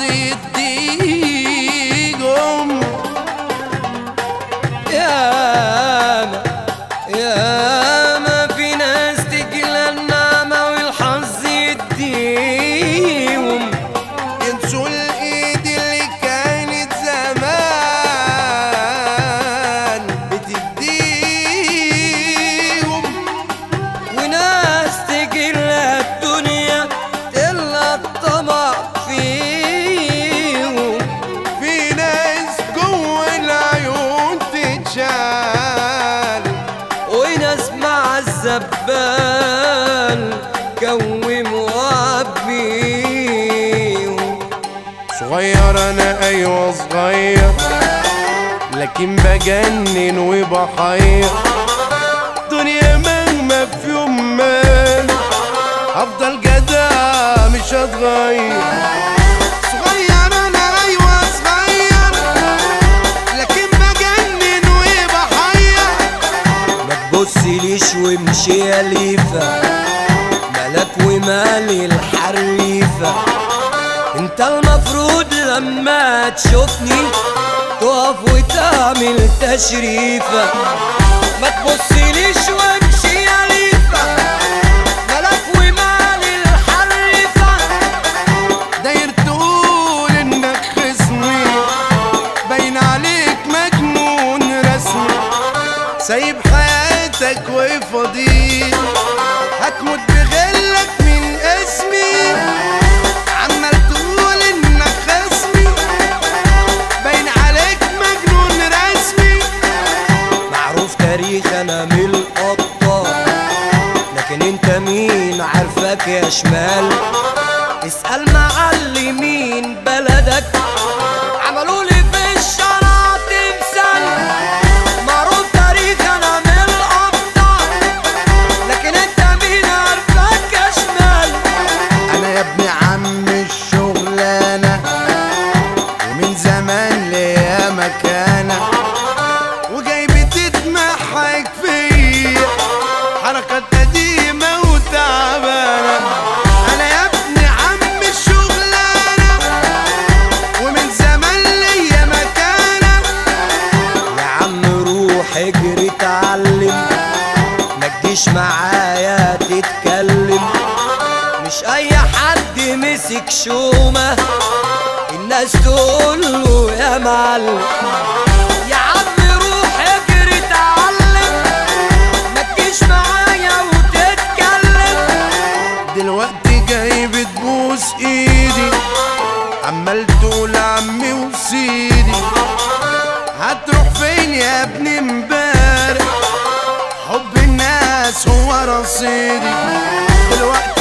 يديهم. ياما في ناس تجلى النعمة والحظ يديهم، ينسوا الايد اللي كانت زمان بتديهم. وناس تجلى الدنيا تلا الطمع فيهم. في ناس جوه العيون تتشال، وناس مع الزبال كوم وعبيهم. صغير انا ايوه صغير، لكن بجنن وبحير. دنيا مهما في يوم مال، هفضل جدع مش هتغير. صغير انا ايوه صغير، لكن بجنن وبحير. ما تبصليش وامشي يا ليفا، مالك ومال الحريفة. انت المفروض لما تشوفني تقف وتعمل تشريفة. ما تبصليش وامشي يا ليفا، مالك ومال الحريفة. داير تقول انك خصمي، باين عليك مجنون رسمي. سايب حياتك وفضيل، هتموت بغلك من اسمي. عمال تقول انك خصمي، باين عليك مجنون رسمي. معروف تاريخ انا من الابطال، لكن انت مين عارفك يا شمال. اسأل معلمين بلدك، عملوا لي في الشارع تمثال. معروف تاريخ انا من الابطال، لكن انت مين عارفك يا شمال. انا يا ابن عم الشغلانه، ومن زمان ليا مكانه، وجاي بتتمحك فيا حركات قديمه وتعبانه. انا يا ابن عم الشغلانه، ومن زمان ليا مكانه. يا عم روح اجري اتعلم، ما تجيش معايا تتكلم. مش اي حد مسك شومه الناس تقوله يا معلم. يا عم روح اجري اتعلم، ما تجيش معايا وتتكلم. دلوقتي جاي بتبوس ايدي، عمال تقول عمي وسيدي. هتروح فين يا ابن امبارح؟ حب الناس هو رصيدي. دلوقتي